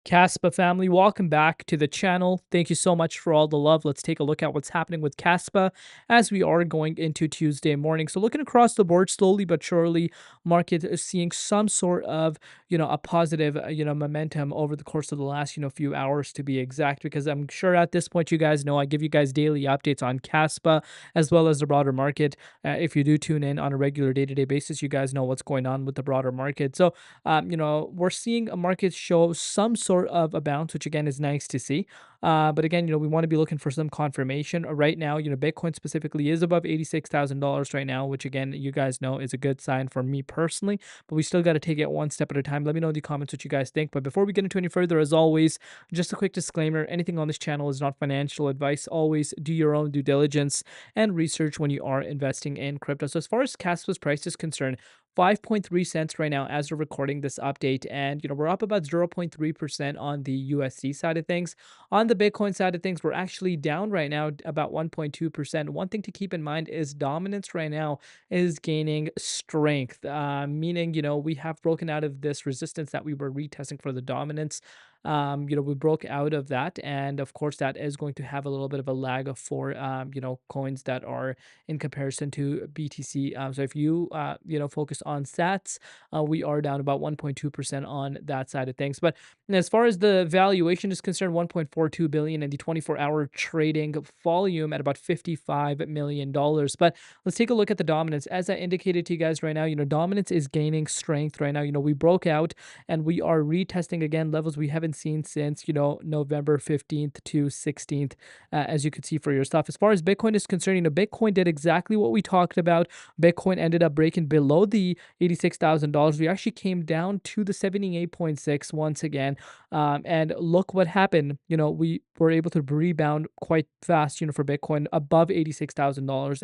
Kaspa family, welcome back to the channel. Thank you so much for all the love. Let's take a look at what's happening with Kaspa as we are going into Tuesday morning. So looking across the board, slowly but surely, market is seeing some sort of, a positive, momentum over the course of the last, few hours to be exact, because I'm sure at this point, you guys know I give you guys daily updates on Kaspa as well as the broader market. If you do tune in on a regular day-to-day basis, you guys know what's going on with the broader market. So we're seeing a market show some sort of a bounce, which again is nice to see. But again, we want to be looking for some confirmation. Right now, Bitcoin specifically is above $86,000 right now, which again, you guys know is a good sign for me personally. But we still got to take it one step at a time. Let me know in the comments what you guys think. But before we get into any further, as always, just a quick disclaimer: anything on this channel is not financial advice. Always do your own due diligence and research when you are investing in crypto. So as far as Caspa's price is concerned, 5.3 cents right now as we're recording this update, and we're up about 0.3% on the USD side of things. On the Bitcoin side of things, we're actually down right now about 1.2%. One thing to keep in mind is dominance right now is gaining strength, meaning we have broken out of this resistance that we were retesting for the dominance. We broke out of that, and of course that is going to have a little bit of a lag for coins that are in comparison to BTC. So if you focus on sats, we are down about 1.2% on that side of things. But as far as the valuation is concerned, 1.42 billion, and the 24-hour trading volume at about $55 million. But let's take a look at the dominance. As I indicated to you guys right now, dominance is gaining strength right now. We broke out and we are retesting again levels we haven't seen since November 15th to 16th, as you could see for yourself. As far as Bitcoin is concerned, Bitcoin did exactly what we talked about. Bitcoin ended up breaking below the $86,000. We actually came down to the 78.6 once again, and look what happened. We were able to rebound quite fast, for Bitcoin above $86,000.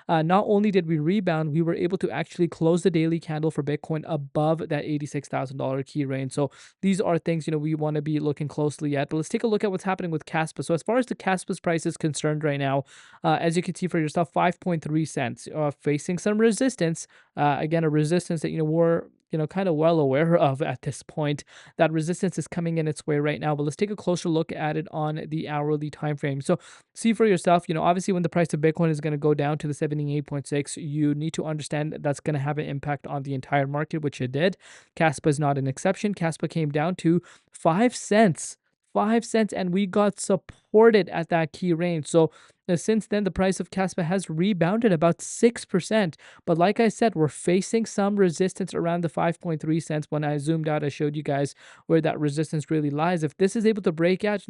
And not only did we rebound, we were able to actually close the daily candle for Bitcoin above that $86,000 key range. So these are things, we want to be looking closely at. But let's take a look at what's happening with Kaspa. So as far as the Kaspa's price is concerned right now, as you can see for yourself, 5.3 cents, facing some resistance. Again, a resistance that, we're kind of well aware of at this point. That resistance is coming in its way right now, but let's take a closer look at it on the hourly time frame. So see for yourself, obviously when the price of Bitcoin is going to go down to the 78.6, you need to understand that that's going to have an impact on the entire market, which it did. Kaspa is not an exception. Kaspa came down to 5 cents. 5 cents, and we got supported at that key range. So since then, the price of Kaspa has rebounded about 6%. But like I said, we're facing some resistance around the 5.3 cents. When I zoomed out, I showed you guys where that resistance really lies. If this is able to break out,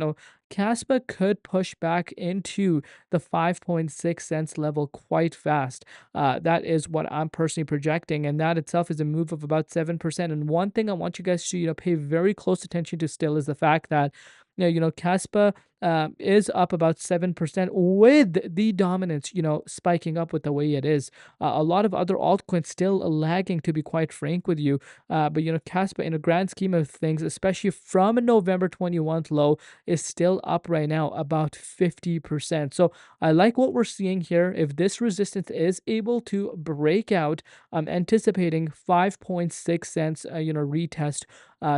Kaspa could push back into the 5.6 cents level quite fast. That is what I'm personally projecting, and that itself is a move of about 7%. And one thing I want you guys to pay very close attention to still is the fact that Kaspa is up about 7% with the dominance, spiking up with the way it is. A lot of other altcoins still lagging, to be quite frank with you. But Kaspa, in a grand scheme of things, especially from a November 21st low, is still up right now about 50%. So I like what we're seeing here. If this resistance is able to break out, I'm anticipating 5.6 cents, retest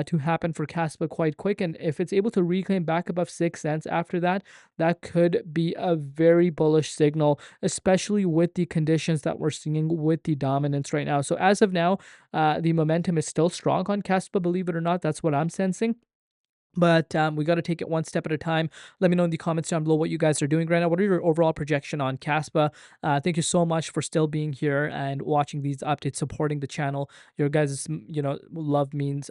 to happen for Kaspa quite quick. And if it's able to reclaim back above 6 cents after that, that could be a very bullish signal, especially with the conditions that we're seeing with the dominance right now. So as of now, the momentum is still strong on Kaspa, believe it or not. That's what I'm sensing. But we got to take it one step at a time. Let me know in the comments down below what you guys are doing right now. What are your overall projection on Kaspa? Thank you so much for still being here and watching these updates, supporting the channel. Your guys' love means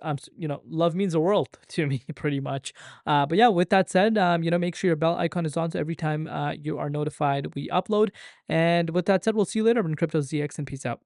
love means the world to me, pretty much. But yeah, with that said, make sure your bell icon is on so every time you are notified we upload. And with that said, we'll see you later on Crypto ZX, and peace out.